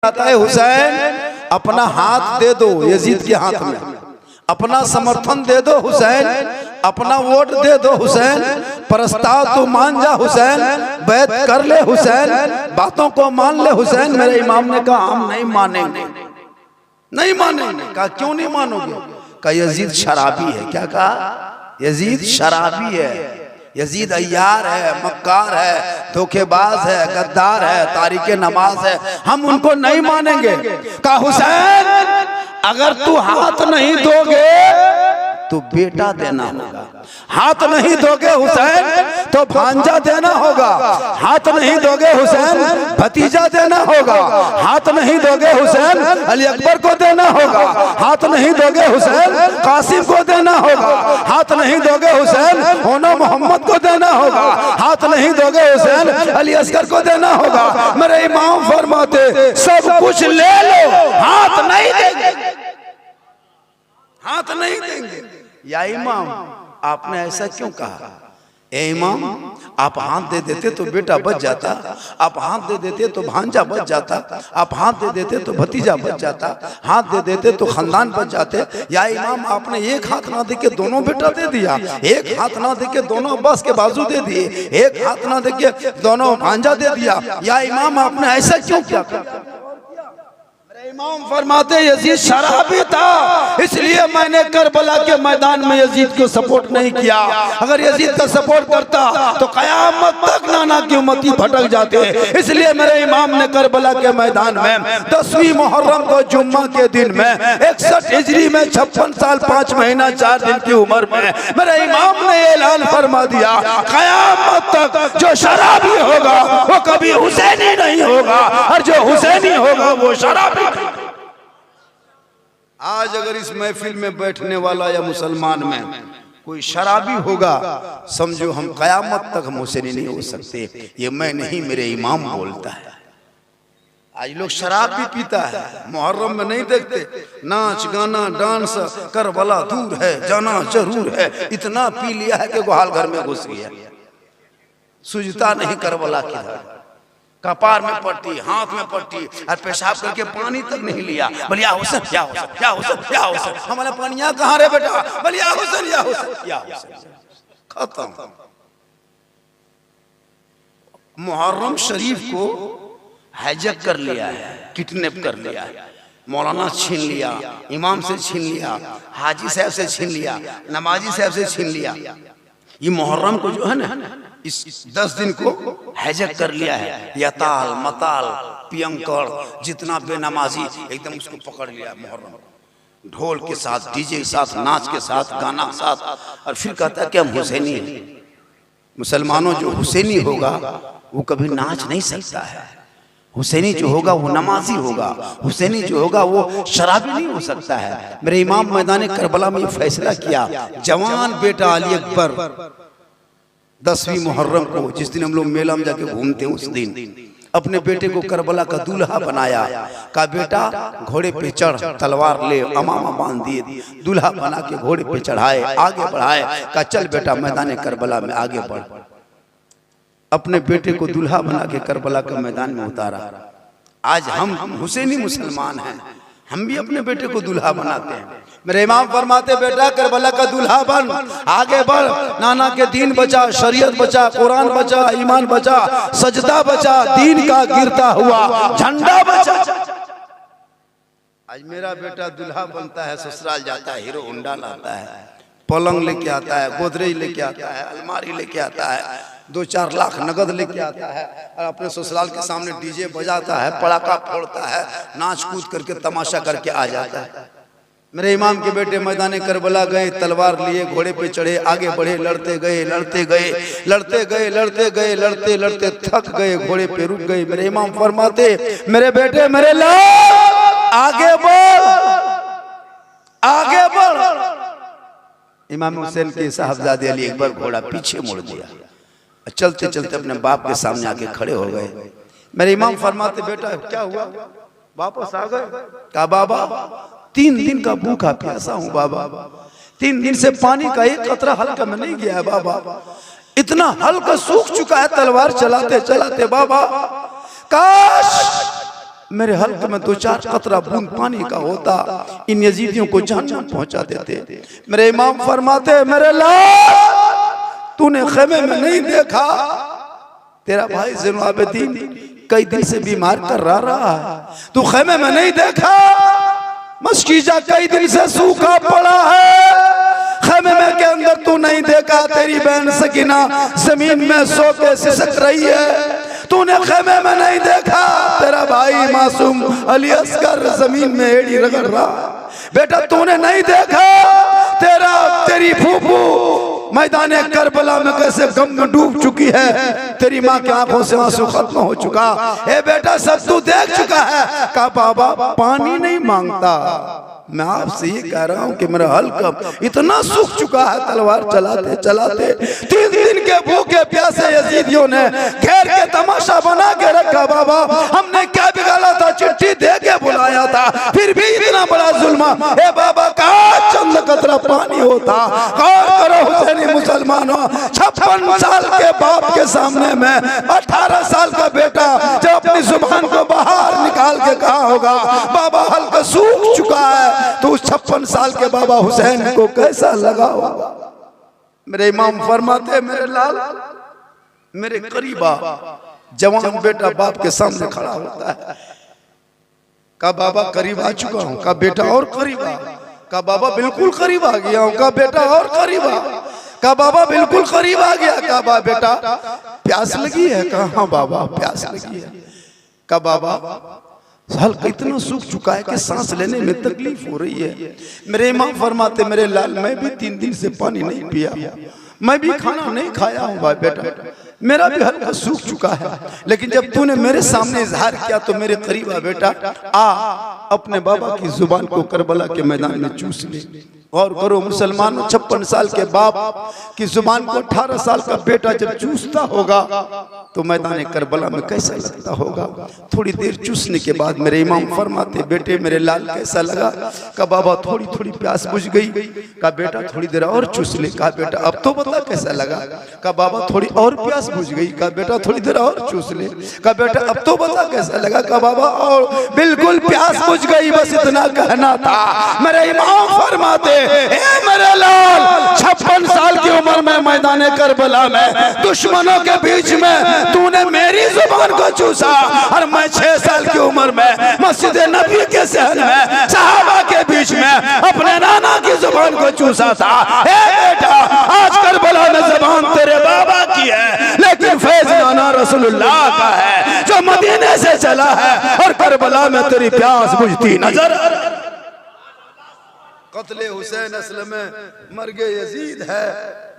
कहता है हुसैन अपना हाथ दे दो यजीद के हाथ में, अपना समर्थन दे दो हुसैन, अपना वोट दे दो हुसैन, प्रस्ताव तो मान जा हुसैन, बैत कर ले हुसैन, बातों को मान ले हुसैन। मेरे इमाम ने कहा हम नहीं मानेंगे, नहीं मानेंगे। कहा क्यों नहीं मानोगे? कहा यजीद शराबी है। क्या कहा? यजीद शराबी है, यजीद अय्यार है, मक्कार है, धोखेबाज है, गद्दार है, तारीके नमाज है, हम उनको नहीं मानेंगे। कहा हुसैन अगर तू हाथ नहीं दोगे तो बेटा देना होगा, हाथ नहीं दोगे हुसैन तो भांजा देना होगा, हाथ नहीं दोगे हुसैन भतीजा देना होगा, हाथ नहीं दोगे हुसैन अली अकबर को देना होगा, हाथ नहीं दोगे हुसैन कासिम को देना होगा, हाथ नहीं दोगे हुसैन होना मोहम्मद को देना होगा, हाथ नहीं दोगे हुसैन अली असगर को देना होगा। मेरे इमाम फरमाते सब कुछ ले लो, हाथ नहीं देंगे, हाथ नहीं देंगे। या इमाम आपने ऐसा क्यों कहा? ए इमाम आप हाथ दे देते तो बेटा बच जाता, आप हाथ दे देते तो भांजा बच जाता, आप हाथ दे देते तो भतीजा बच जाता, हाथ दे देते तो खानदान बच जाते। या इमाम आपने एक हाथ ना दे के दोनों बेटा दे दिया, एक हाथ ना दे के दोनों अब्बास के बाजू दे दिए, एक हाथ ना दे के दोनों भांजा दे दिया। या इमाम आपने ऐसा क्यों किया? इमाम फरमाते यजीद शराबी था, इसलिए मैंने करबला के मैदान में यजीद को सपोर्ट नहीं किया। अगर यजीद का सपोर्ट करता तो कयामत तक नाना की उम्मती भटक जाते। इसलिए मेरे इमाम ने करबला के मैदान में 10वीं मुहर्रम को जुम्मा के दिन में 61 हिजरी में 56 साल 5 महीना 4 दिन की उम्र में मेरे इमाम ने ऐलान फरमा दिया कयामत तक जो शराबी होगा वो कभी हुसैनी नहीं होगा, और जो हुसैनी होगा वो शराबी। आज अगर इस महफिल में बैठने वाला या मुसलमान में कोई शराबी होगा, समझो हम कयामत तक हुसैनी नहीं हो सकते। ये मैं नहीं, मेरे इमाम बोलता है। आज लोग शराब भी पीता है, मुहर्रम में नहीं देखते, नाच गाना डांस करबला दूर है जाना जरूर है, इतना पी लिया है कि गोहाल घर में घुस गया, सुझता नहीं करबला किधर, कपार में पट्टी, हाथ में पट्टी, और पेशाब करके पानी तक नहीं लिया। बोले या हुसैन या हुसैन या हुसैन या हुसैन, हमारा पानिया कहाँ रे बेटा? बोले या हुसैन या हुसैन या हुसैन। खत्म। मुहर्रम शरीफ को हाईजैक कर लिया है, किडनैप कर लिया है, मौलाना छीन लिया, इमाम से छीन लिया, हाजी साहब से छीन लिया, नमाजी साहब से छीन लिया। ये मुहर्रम को जो है ना, इस 10 दिन को हाईजैक कर लिया है। यताल मताल पियंकर जितना बेनमाजी एकदम उसको पकड़ लिया मुहर्रम, ढोल के साथ, डीजे के साथ, नाच के साथ, गाना के साथ, और फिर कहता है कि हम हुसैनी हैं। मुसलमानों जो हुसैनी होगा वो कभी नाच नहीं सकता है, हुसैनी जो होगा वो नमाजी होगा, हुसैनी जो होगा वो शराबी नहीं हो सकता है। मेरे इमाम मैदान करबला में ये फैसला किया, जवान बेटा अली अकबर 10वीं मुहर्रम को, जिस दिन हम लोग मेला में जाके घूमते हैं, उस दिन अपने बेटे को करबला का दूल्हा बनाया। का बेटा घोड़े पे चढ़, तलवार ले, अमामा बांध दिए, दूल्हा बना के घोड़े पे चढ़ाए, आगे बढ़ाए। का चल बेटा मैदान करबला में आगे बढ़। अपने बेटे को दूल्हा बना के करबला के मैदान में उतारा। आज हम हुसैनी मुसलमान हैं, हम भी अपने बेटे को दूल्हा बनाते हैं। मेरे इमाम फरमाते बेटा करबला का दूल्हा बन, आगे बढ़, नाना के दीन बचा, शरीयत बचा, कुरान बचा, ईमान बचा, सजदा बचा, दीन का गिरता हुआ झंडा बचा। आज मेरा बेटा दूल्हा बनता है, ससुराल जाता है, हीरो होंडा लाता है, पलंग लेके आता है, गोदरेज लेके आता है, अलमारी लेके आता है, 2-4 लाख नगद लेके आता है, और अपने ससुराल के सामने डीजे बजाता है, पड़ाका फोड़ता है, नाच कूद करके तमाशा करके आ जाता है। मेरे इमाम के बेटे मैदान करबला गए, तलवार लिए, घोड़े पे चढ़े, आगे बढ़े, लड़ते गए लड़ते गए लड़ते गए लड़ते गए लड़ते लड़ते थक गए, घोड़े पे रुक गए। मेरे इमाम फरमाते मेरे बेटे मेरे लाल आगे बढ़, आगे बढ़। इमाम हुसैन के साहबजादे अली अकबर घोड़ा पीछे मोड़ दिया, चलते चलते अपने बाप के सामने आके खड़े हो गए। मेरे इमाम फरमाते बेटा क्या हुआ? वापस आ गए? कहा बाबा 3 दिन का भूखा प्यासा हूँ बाबा, 3 दिन से पानी का एक कतरा हल्का में नहीं गया है बाबा, इतना हल्का सूख चुका है तलवार चलाते चलाते बाबा। काश मेरे हल्क में 2-4 कतरा बूंद पानी का होता, इन यजीदियों को जहन्नम पहुंचा देते। मेरे इमाम फरमाते, मेरे लाल तूने खेमे में नहीं देखा, तेरा भाई ज़ैनुल आबिदीन कई दिन से बीमार कर रहा है, तू खेमे में नहीं देखा, मस्कीजा कई दिन से सूखा पड़ा है, खेमे में के अंदर तू नहीं देखा, तेरी बहन सकीना जमीन में सो के सिसक रही है, तूने खेमे में नहीं देखा, तेरा भाई मासूम अली असगर जमीन में एड़ी रगड़ रहा, बेटा तूने नहीं देखा, तेरी फूफू मैदाने करबला में कैसे गम में डूब चुकी है, तेरी माँ की आंखों से आंसू खत्म हो चुका है, बेटा सब तू देख चुका है। कहा बाबा पानी नहीं मांगता, मैं आपसे ये कह रहा हूँ कि मेरा हल्का इतना सूख चुका है, तलवार चलाते चलाते 3 दिन के भूखे प्यासे यजीदियों ने घेर के तमाशा बना के रखा। बाबा हमने क्या बिगाड़ा था, चिट्ठी दे के बुलाया था, फिर भी इतना बड़ा जुल्म। ए बाबा का चंद कतरा पानी होता, गौर करो हुसैनी मुसलमानों, 56 साल के बाप के सामने में 18 साल का बेटा जब अपनी जुबान को बाहर निकाल के कहा होगा बाबा हल्का सूख चुका है, तो उस 56 साल के बाबा हुसैन को कैसा लगा होगा। मेरे इमाम फरमाते, मेरे लाल मेरे करीबा जवान बेटा बाप के सामने खड़ा होता है, का बाबा करीब आ चुका हूं, का बेटा और करीब आ, का बाबा बिल्कुल करीब आ गया हूं, का बेटा और करीब आ, का बाबा बिल्कुल करीब आ गया, का बाबा बेटा प्यास लगी है, का हाँ बाबा प्यास लगी है, का बाबा हल्का इतना सूख चुका है कि सांस लेने में तकलीफ हो रही है। मेरे इमाम फरमाते, मेरे लाल मैं भी 3 दिन से पानी नहीं पिया, मैं भी खाना नहीं खाया हूँ भाई बेटा, मेरा भी हल्का सूख चुका है, लेकिन जब तूने मेरे सामने इजहार किया तो मेरे करीब आ बेटा, आ अपने बाबा की जुबान को करबला के मैदान में चूस ले। और करो मुसलमानों, 56 साल के बाप की जुबान को 18 साल का बेटा जब चूसता होगा तो मैदान करबला में कैसा लगता होगा। थोड़ी देर चूसने के बाद मेरे इमाम फरमाते, बेटे मेरे लाल कैसा लगा, का बाबा थोड़ी थोड़ी प्यास बुझ गई, का बेटा थोड़ी देर और चूस ले, का बेटा अब तो बता कैसा लगा, का बाबा थोड़ी और प्यास बुझ गई, का बेटा थोड़ी देर और चूस ले, का बेटा अब तो बता कैसा लगा, का बाबा और बिल्कुल प्यास बुझ गई, बस इतना कहना था। मेरे इमाम फरमाते, मेरे लाल 56 साल की उम्र में मैदान करबला में दुश्मनों के बीच में तूने मेरी जुबान को चूसा, और मैं 6 साल की उम्र में मस्जिद नबी के सहन में सहाबा के बीच में अपने नाना की जुबान को चूसा था। बेटा आज करबला में जुबान तेरे बाबा की है, लेकिन फैज नाना रसूलुल्लाह का है जो मदीने से चला है, और करबला में तेरी प्यास बुझती नजर। कत्ले हुसैन असल में मर्गे यजीद है,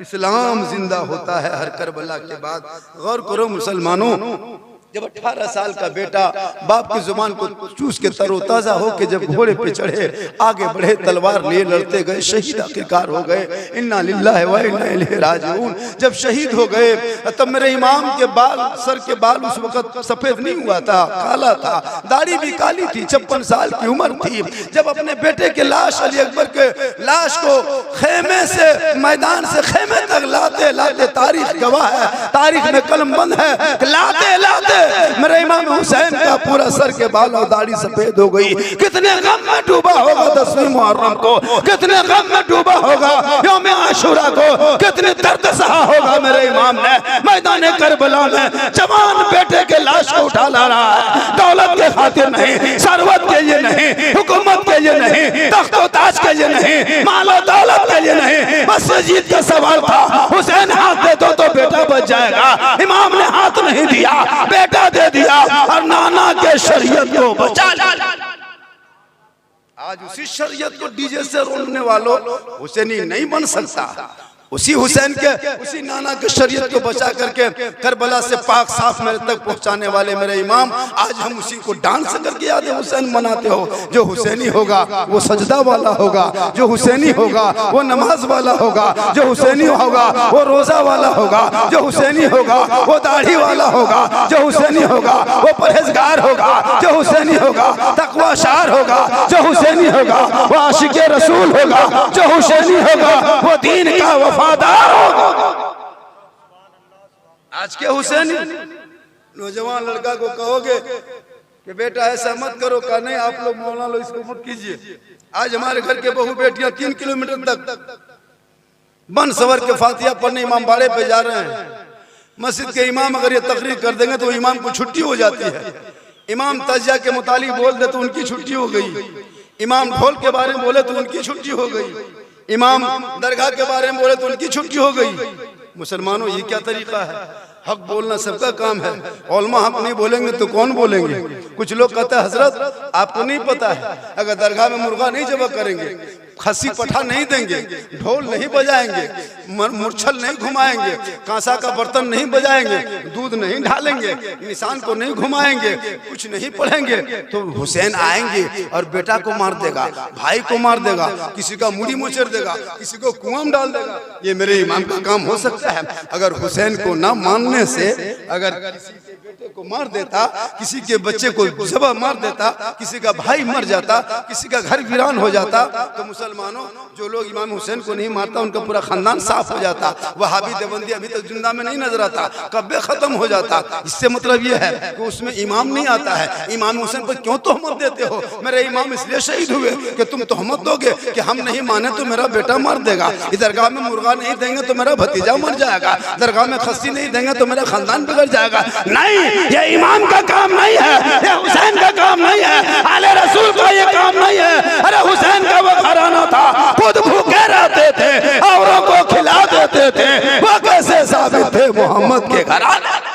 इस्लाम जिंदा होता है हर करबला के बाद। गौर करो मुसलमानों, जब 18 साल का बेटा बाप की जुबान को चूस के तरोताजा हो के जब घोड़े पे चढ़े आगे बढ़े, तलवार लिए लड़ते गए, शहीद आखिरकार हो गए, इन्ना लिल्लाहि व इन्ना इलैहि राजिऊन। जब शहीद हो गए तब मेरे इमाम के बाल, सर के बाल उस वक्त सफेद नहीं हुआ था, काला था, दाढ़ी भी काली थी, 56 साल की उम्र थी। जब अपने बेटे के लाश, अली अकबर के लाश को खेमे से, मैदान से खेमे तक लाते लाते, तारीख गवाह है, तारीख में कलम बंद है, लाते लाते मेरे इमाम हुसैन का पूरा सर के बाल और दाढ़ी सफेद हो गई। कितने गम में डूबा होगा 10वीं मुहर्रम को, कितने गम में डूबा होगा यौम आशुरा को, कितने दर्द सहा होगा मेरे इमाम ने मैदान करबला में। जवान बेटे के लाश को उठा ला रहा है, दौलत के खातिर नहीं, सरवत के लिए नहीं, हुकूमत के लिए नहीं, तख्त व ताज के लिए नहीं, माल और दौलत के लिए नहीं, बस जीत का सवाल था। हुसैन हाथ दे दो तो बेटा बच जाएगा, इमाम ने हाथ नहीं दिया, बेटा दे दिया और नाना के शरीयत को बचा लिया। आज उसी शरीयत को डीजे से रोने वालों हुसैनी नहीं बन सकता। उसी हुसैन के, उसी नाना के शरीयत को बचा करके करबला से पाक साफ मेरे तक पहुंचाने वाले मेरे इमाम, आज हम उसी को डांस करके याद हुसैन मनाते हो। जो हुसैनी होगा वो सजदा वाला होगा, जो हुसैनी होगा वो नमाज वाला होगा, जो हुसैनी होगा वो रोजा वाला होगा, जो हुसैनी होगा वो दाढ़ी वाला होगा, जो हुसैनी होगा वो परहेजगार होगा, जो हुसैनी होगा तकवाशार होगा, जो हुसैनी होगा वो आशिके रसूल होगा, जो हुसैनी होगा वो दीन का वफादार होगा। आज के हुसैनी नौजवान लड़का को कहोगे कि बेटा ऐसा मत करो। कहा नहीं आप लोग मौलाना लो, इसको मत कीजिए। आज हमारे घर के बहू बेटियां 3 किलोमीटर तक बन सवर के फातिहा पढ़ने इमाम बाड़े पे जा रहे हैं। मस्जिद के इमाम अगर ये तकरीर कर देंगे तो इमाम को छुट्टी हो जाती है। इमाम तजिया के मुतालिक बोल दे तो उनकी छुट्टी हो गई। इमाम ढोल के बारे में बोले तो उनकी छुट्टी हो गई। इमाम दरगाह के बारे में बोले तो उनकी छुट्टी हो गई। मुसलमानों ये क्या तरीका है? हक बोलना सबका काम है। उलमा हक नहीं बोलेंगे तो कौन बोलेंगे? कुछ लोग कहते हैं हजरत आपको नहीं पता है, अगर दरगाह में मुर्गा नहीं जबा करेंगे, खसी पठा नहीं देंगे, ढोल नहीं बजाएंगे, मूर्छल नहीं घुमाएंगे, कांसा का बर्तन नहीं बजाएंगे, दूध नहीं ढालेंगे, निशान को नहीं घुमाएंगे, कुछ नहीं पढ़ेंगे तो हुसैन आएंगे और बेटा को मार देगा, भाई को मार देगा, किसी का मुड़ी मोचर देगा, किसी को कुआं में डाल देगा। ये मेरे इमाम का काम हो सकता है? अगर हुसैन को ना मानने से अगर किसी के बेटे को मार देता, किसी के बच्चे को जबा मार देता, किसी का भाई मर जाता, किसी का घर वीरान हो जाता, तो मुसलमानों जो लोग इमाम हुसैन को नहीं मारता उनका पूरा खानदान साफ हो जाता। वहाबी देवबंदी अभी तक जिंदा में नहीं नजर आता, कब्बे खत्म हो जाता। इससे मतलब ये है कि उसमें इमाम नहीं आता है। इमाम हुसैन पर क्यों तोहमत देते हो? मेरे इमाम इसलिए शहीद हुए कि तुम तोहमत दोगे कि हम नहीं माने तो मेरा बेटा मार देगा, दरगाह में मुर्गा नहीं देंगे तो मेरा भतीजा मर जाएगा, दरगाह में खस्सी नहीं देंगे तो मेरा खानदान बिगड़ जाएगा। नहीं, ये इमाम का काम नहीं है, ये हुसैन का काम नहीं है, आले रसूल का ये काम नहीं है। अरे हुसैन का वो घराना था, खुद भूखे रहते थे, औरों को खिला देते थे, वो कैसे साबित थे मोहम्मद के घराने?